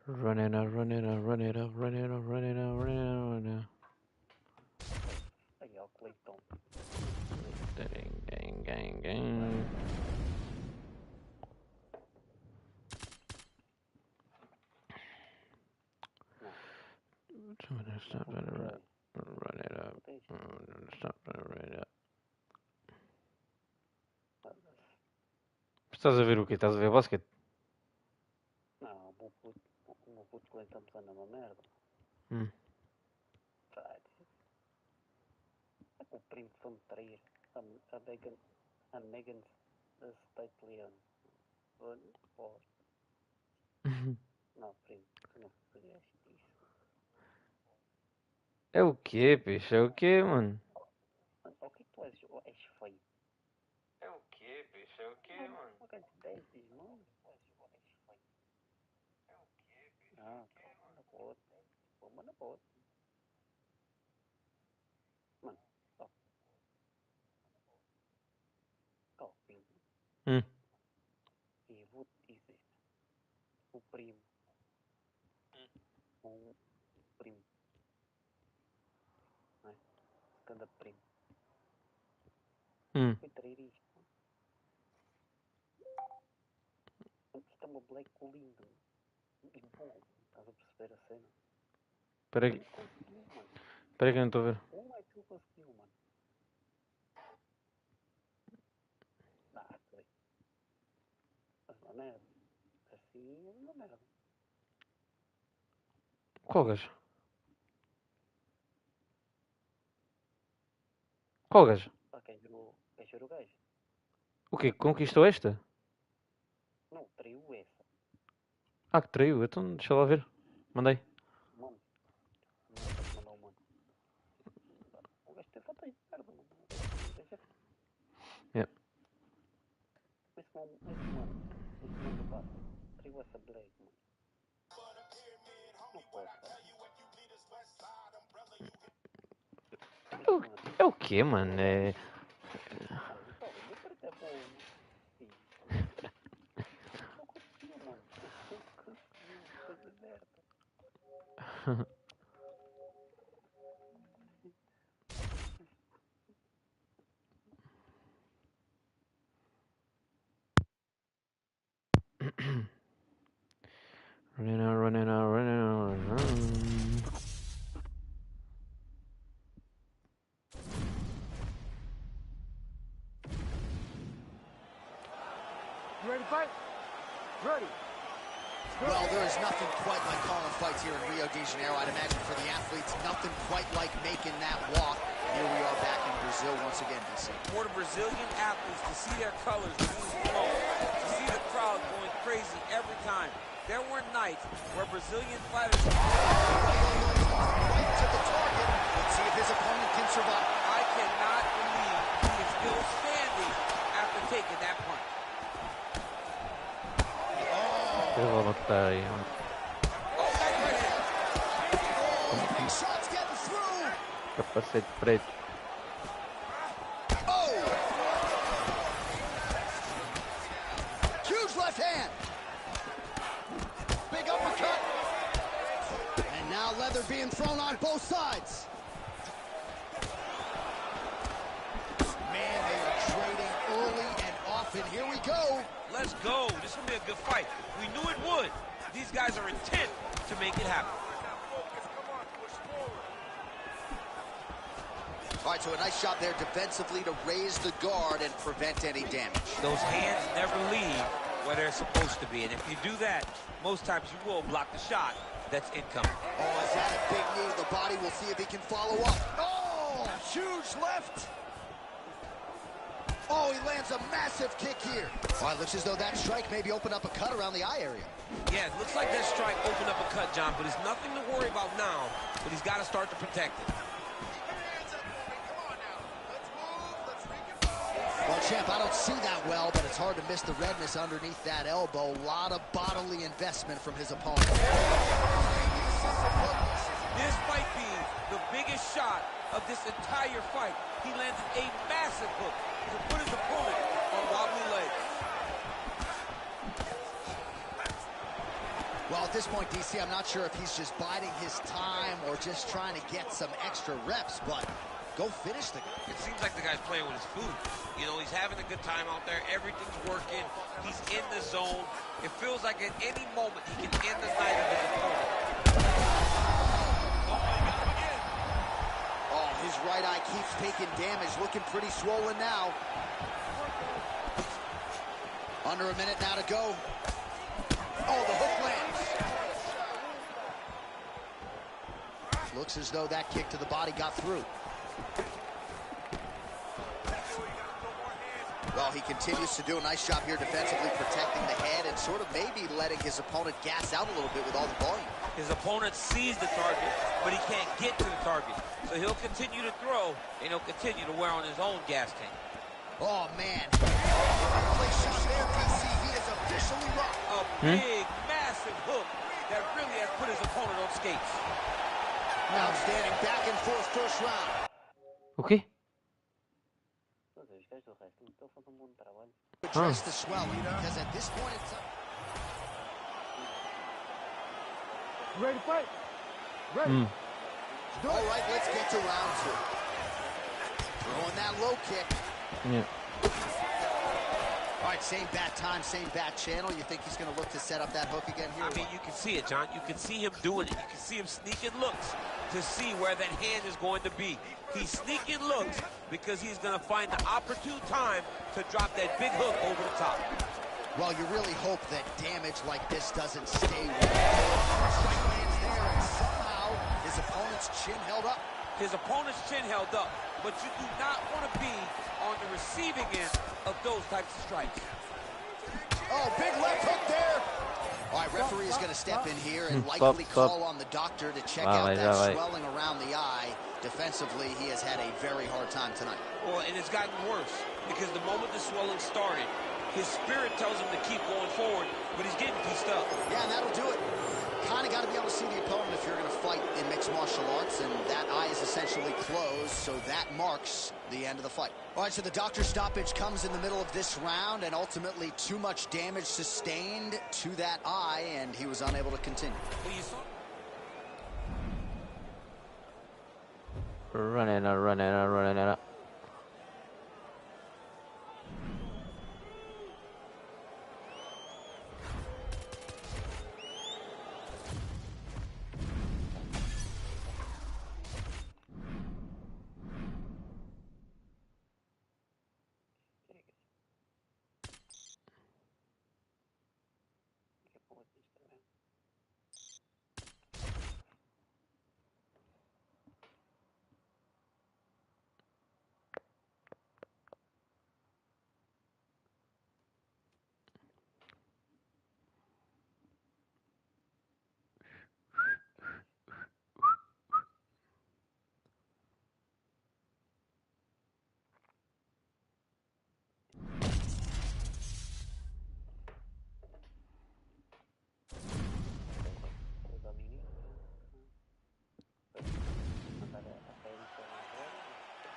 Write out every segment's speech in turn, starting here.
Run it up, run it up, run it up, run it up, run it up, run it up, run it up. Aí, ó, Cleiton. Gang, gang, gang. Stop that, run it up. Stop that, run it up. Estás a ver o quê? Estás a ver basquete? Não, o meu puto Cleiton está numa merda. É que o primo foi-me trair. A Megan State Leon. Pô. Não, primo, tu não fizeste isso. É o quê, peixe? É o quê, mano? Mano, o que tu és? És feio. É o quê, peixe? É o quê, mano? Não quer dizer, diz, mano. És feio. É o quê, peixe? Ah, manda para outro. Manda para outro. Mano, ó. Ó, primo. E vou-te dizer. O primo. Um primo. Não é? Cada primo. Foi trair isto. Isto é uma black lindo. E bom. Estás a perceber a cena? Espera aí. Conseguiu, mano. Espera aí que eu não estou a ver. Como é que tu conseguiu, mano? Foi. Mas uma merda. Assim é uma merda. Qual gajo? Qual gajo? Ah, quem ser o gajo? O quê? Conquistou esta? Não, traiu essa. Ah, que traiu. Então deixa lá ver. Mandei. Mano. Não, mandou, mano. O gajo tem fotos de merda, mano. Yeah. Esse mano, pá. Traiu essa black, mano. Não pode, pá. É o quê, mano? É... Ah, então, eu quero até bom, mano. Não conseguiu, mano. Não conseguiu fazer merda. Running out, running out, running out, running out. You ready to fight? Ready. Well, there is nothing quite like calling fights here in Rio de Janeiro. I'd imagine for the athletes, nothing quite like making that walk. Here we are back in Brazil once again, DC. For the Brazilian athletes to see their colors being blown, to see the crowd going crazy every time. There were nights where Brazilian fighters... Right to the target. Let's see if his opponent can survive. I cannot believe he is still standing after taking that punch. Eu vou matar aí, mano. Shots getting through. Capacete preto. Oh! Huge left hand. Big uppercut. And now leather being thrown on both sides. Man, they are trading early and often. Here we go. Let's go. This is going to be a good fight. We knew it would. These guys are intent to make it happen. All right, so a nice job there defensively to raise the guard and prevent any damage. Those hands never leave where they're supposed to be. And if you do that, most times you will block the shot that's incoming. Oh, is that a big knee to the body? We'll see if he can follow up. Oh, huge left. Oh, he lands a massive kick here. All right, looks as though that strike maybe opened up a cut around the eye area. Yeah, it looks like that strike opened up a cut, John, but it's nothing to worry about now, but he's got to start to protect it. Well, champ, I don't see that well, but it's hard to miss the redness underneath that elbow. A lot of bodily investment from his opponent. This might be the biggest shot of this entire fight. He landed a massive hook to put his opponent on wobbly legs. Well, at this point, DC, I'm not sure if he's just biding his time or just trying to get some extra reps, but go finish the guy. It seems like the guy's playing with his food. You know, he's having a good time out there. Everything's working. He's in the zone. It feels like at any moment he can end the night of his opponent. Oh, his right eye keeps taking damage. Looking pretty swollen now. Under a minute now to go. Oh, the hook lands. Looks as though that kick to the body got through. Well, he continues to do a nice job here defensively protecting the head and sort of maybe letting his opponent gas out a little bit with all the volume. His opponent sees the target, but he can't get to the target. So he'll continue to throw, and he'll continue to wear on his own gas tank. Oh, man. Place shot there, DC. He is officially rocked. A big, massive hook that really has put his opponent on skates. Outstanding back and forth first round. Ok. Address the swelling because at this point it's You ready to fight? Ready. all right. Let's get to round two. Throwing that low kick. Yeah. All right, same bat time, same bat channel. You think he's going to look to set up that hook again here? I mean, you can see it, John. You can see him doing it. You can see him sneaking looks to see where that hand is going to be. He's sneaking looks because he's going to find the opportune time to drop that big hook over the top. Well, you really hope that damage like this doesn't stay with him. Strike lands there, and somehow his opponent's chin held up. His opponent's chin held up, but you do not want to be on the receiving end of those types of strikes. Oh, big left hook there. All right, referee is going to step in here and likely call on the doctor to check out that swelling around the eye. Defensively, he has had a very hard time tonight. Well, and it's gotten worse because the moment the swelling started, his spirit tells him to keep going forward, but he's getting pieced up. Yeah, and that'll do it. Kind of got to be able to see the opponent if you're going to fight in mixed martial arts, and that eye is essentially closed, so that marks the end of the fight. All right, so the doctor's stoppage comes in the middle of this round, and ultimately too much damage sustained to that eye, and he was unable to continue. Well, you saw Run it out, run it out, run it out.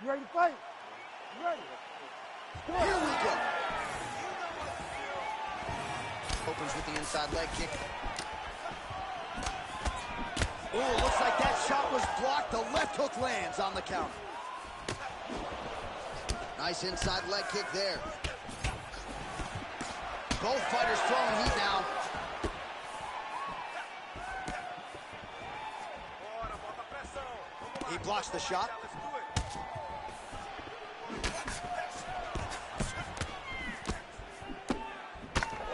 You ready to fight? You ready? Here we go. Opens with the inside leg kick. Oh, looks like that shot was blocked. The left hook lands on the counter. Nice inside leg kick there. Both fighters throwing heat now. He blocks the shot.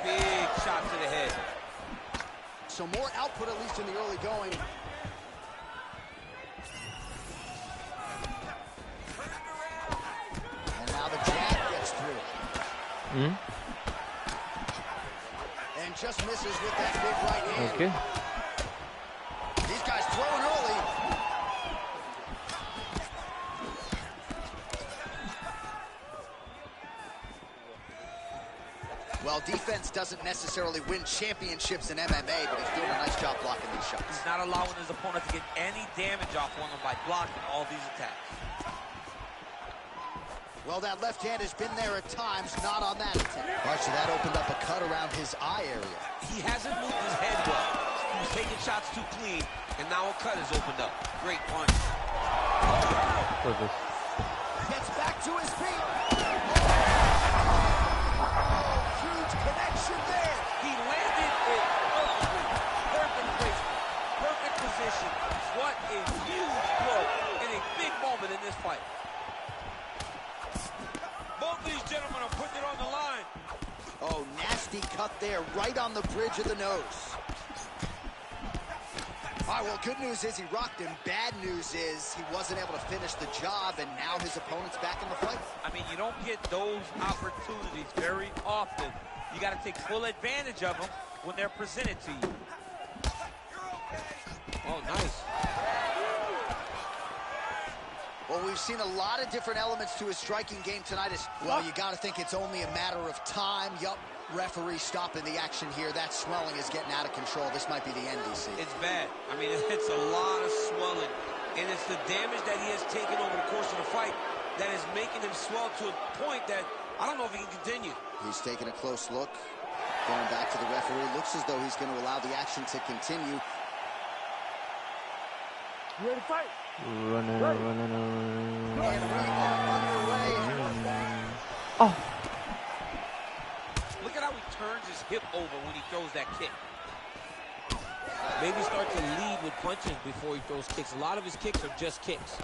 big shot to the head. So more output, at least in the early going. And now the jab gets through. And just misses with that big right hand. Okay. These guys throwing early. Well, defense doesn't necessarily win championships in MMA, but he's doing a nice job blocking these shots. He's not allowing his opponent to get any damage off on him by blocking all these attacks. Well, that left hand has been there at times, not on that attempt. All right, so that opened up a cut around his eye area. He hasn't moved his head well. taking shots too clean, and now a cut has opened up. Great punch. Gets back to his feet. Huge connection there. He landed it perfectly. Perfect placement. Perfect position. What a huge blow in a big moment in this fight. Both these gentlemen are putting it on the line. Oh, nasty cut there, right on the bridge of the nose. All right, well, good news is he rocked him. Bad news is he wasn't able to finish the job, and now his opponent's back in the fight. I mean, you don't get those opportunities very often. You got to take full advantage of them when they're presented to you. Oh, nice. Well, we've seen a lot of different elements to his striking game tonight. Well, you got to think it's only a matter of time. Yup, referee stopping the action here. That swelling is getting out of control. This might be the end, DC. It's bad. I mean, it's a lot of swelling. And it's the damage that he has taken over the course of the fight that is making him swell to a point that I don't know if he can continue. He's taking a close look. Going back to the referee. Looks as though he's going to allow the action to continue. You ready to fight? Running. And we are underway. Oh. Look at how he turns his hip over when he throws that kick. Maybe start to lead with punches before he throws kicks. A lot of his kicks are just kicks.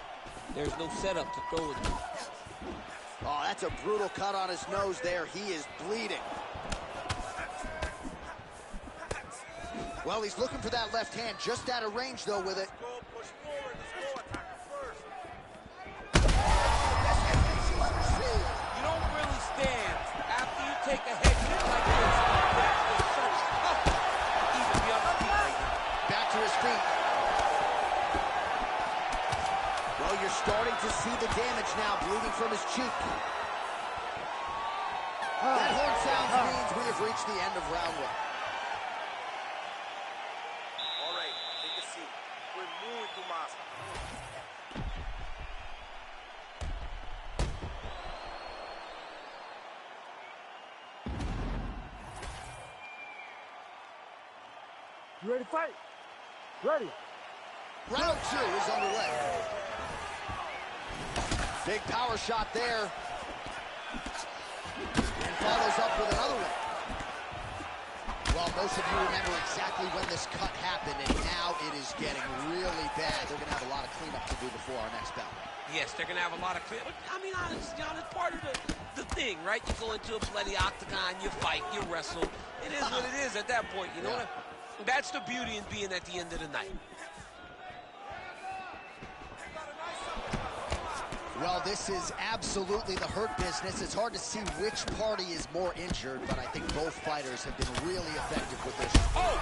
There's no setup to throw it. Oh, that's a brutal cut on his nose there. He is bleeding. Well, he's looking for that left hand, just out of range, though, with it. You don't really stand after you take a head kick like this. It's such tough to even be on his feet right now. Back to his feet. Well, you're starting to see the damage now, bleeding from his cheek. That horn sound means we have reached the end of round one. All right, take a seat. Foi muito massa. You ready to fight? Ready. Round two is underway. Big power shot there. And follows up with another one. Well, most of you remember exactly when this cut happened, and now it is getting really bad. They're going to have a lot of cleanup to do before our next bout. Yes, they're going to have a lot of clear. I mean, honestly, John, it's part of the thing, right? You go into a bloody octagon, you fight, you wrestle. It is what it is at that point, you know what? That's the beauty in being at the end of the night. Well, this is absolutely the hurt business. It's hard to see which party is more injured, but I think both fighters have been really effective with this. Oh,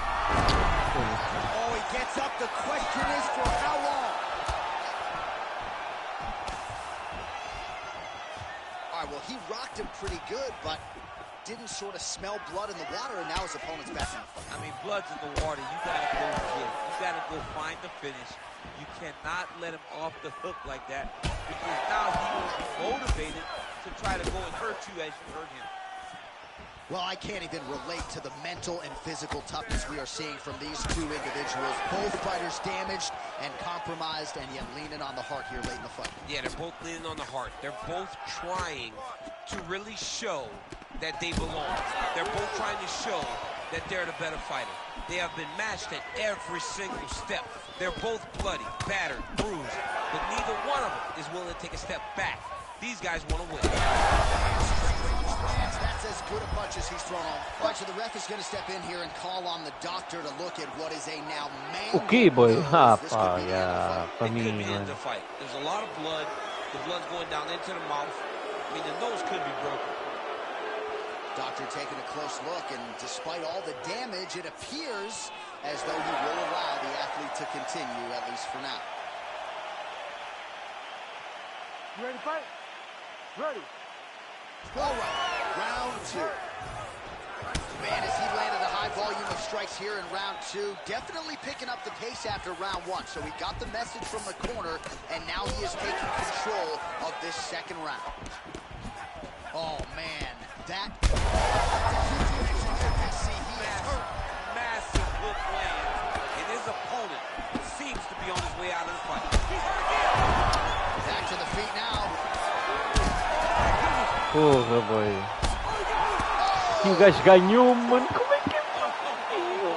he gets up. The question is for how long? All right, well, he rocked him pretty good, but didn't sort of smell blood in the water, and now his opponent's back in the fight. I mean, blood's in the water. You got to go get it. You got to go find the finish. You cannot let him off the hook like that, because now he will be motivated to try to go and hurt you as you hurt him. Well, I can't even relate to the mental and physical toughness we are seeing from these two individuals. Both fighters damaged and compromised, and yet leaning on the heart here late in the fight. Yeah, they're both leaning on the heart. They're both trying to really show that they belong. They're both trying to show that they're the better fighter. They have been matched at every single step. They're both bloody, battered, bruised, but neither one of them is willing to take a step back. These guys want to win. That's as good a punch as he's thrown on. All right, so the ref is going to step in here and call on the doctor to look at what is a now man. Okay, boy. Ha, yeah. It could be the end of the fight. There's a lot of blood. The blood's going down into the mouth. I mean, the nose could be broken. Doctor taking a close look, and despite all the damage, it appears as though he will allow the athlete to continue, at least for now. You ready to fight? Ready. All right, round two. Man, as he landed a high volume of strikes here in round two, definitely picking up the pace after round one. So he got the message from the corner, and now he is taking control of this second round. Oh, man, that... Massive hook land, and Porra, boy. E o gajo ganhou, mano. Como é que é possível?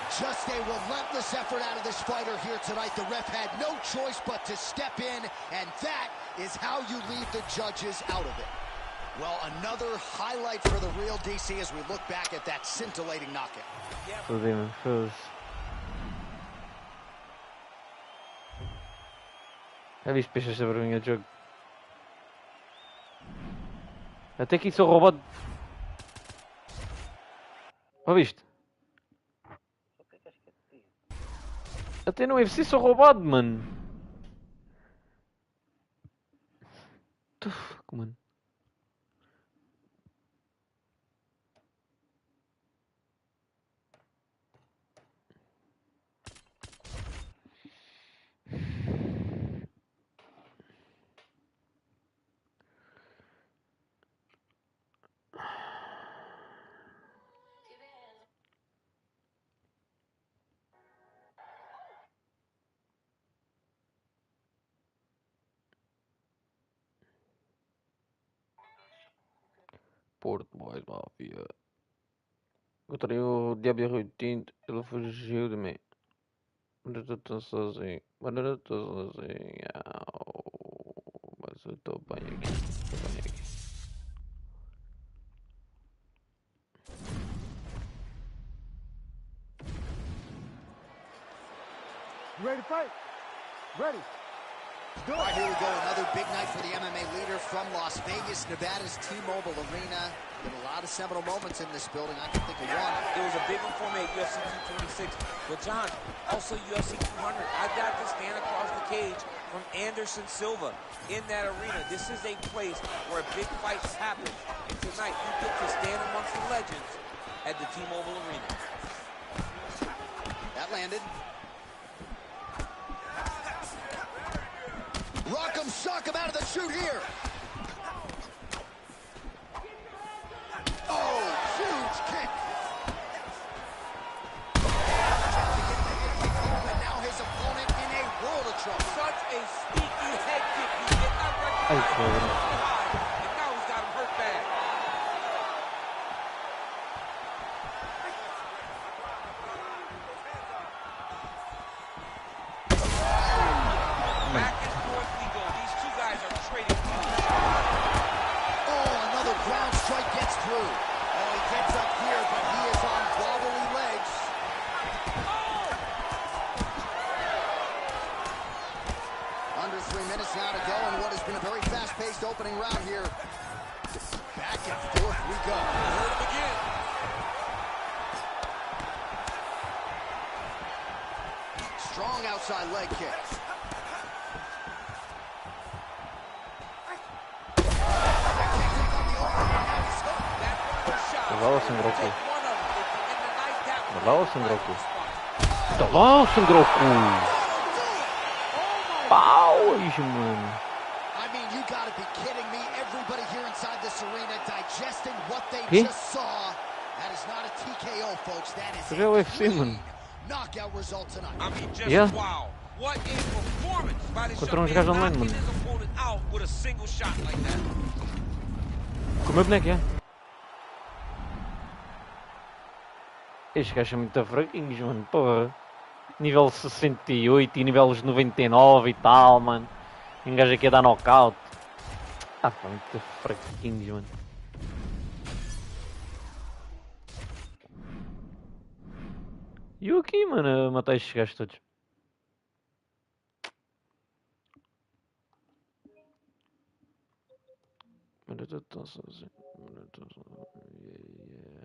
Just a relentless effort out of this fighter here tonight. The ref had no choice but to step in, and that is how you leave the judges out of it. Well, another highlight for the real DC as we look back at that scintillating knockout. Fodeu-me, foda-se. Já viste peixe esta vergonha de jogo? Até que isso é roubado. Já viste? Só que acho que é de ti. Até no UFC sou roubado, mano. Tuf, mano. Porto Boys Mafia. Encontrei o Diabo Rui Tinto. Ele fugiu de mim. Mas eu estou sozinho. Mas eu estou sozinho. Au. Mas eu estou bem aqui. Estou bem aqui. You ready to fight? Ready. All right, here we go. Another big night for the MMA leader from Las Vegas, Nevada's T-Mobile Arena. Been a lot of seminal moments in this building. I can think of one. It was a big one for me at UFC 226. But John, also UFC 200. I got to stand across the cage from Anderson Silva in that arena. This is a place where big fights happen. And tonight, you get to stand amongst the legends at the T-Mobile Arena. That landed. Rock 'em, sock 'em out of the chute here. Oh, huge kick. And now his opponent in a world of trouble. Such a sneaky head kick. He did not recognize Ay, cabrón. and now he's got him hurt bad. Back and forth we go. These two guys are trading. Oh, another ground strike gets through. Oh, he gets up here, but he is on wobbly legs. Under 3 minutes now to go in what has been a very fast-paced opening round here. Back and forth we go. Hurt him again. Strong outside leg kick. Давай Сангроку. Take one of them. If you end the night that way, Давай you Сангроку. might spot. Давай Сангроку. Pau, mano. I mean, you gotta be kidding me. Everybody here inside this arena digesting what they Quê? just saw. That is not a TKO, folks. That is Você vê o a UFC, mano? clean knockout result tonight. I mean, just Yeah. wow. What a performance by this Contra young uns man, gajos online, knocking mano. his opponent out with a single shot like that. Com o meu boneco, é? Estes gajos são muito fraquinhos, mano. Porra. Nível 68 e níveis 99 e tal, mano. E um gajo aqui a dar knockout. Ah, pá, muito fraquinhos, mano. E eu aqui, mano, a matar estes gajos todos. Mano, eu estou tão sozinho. Mano, eu estou sozinho. Yeah, yeah.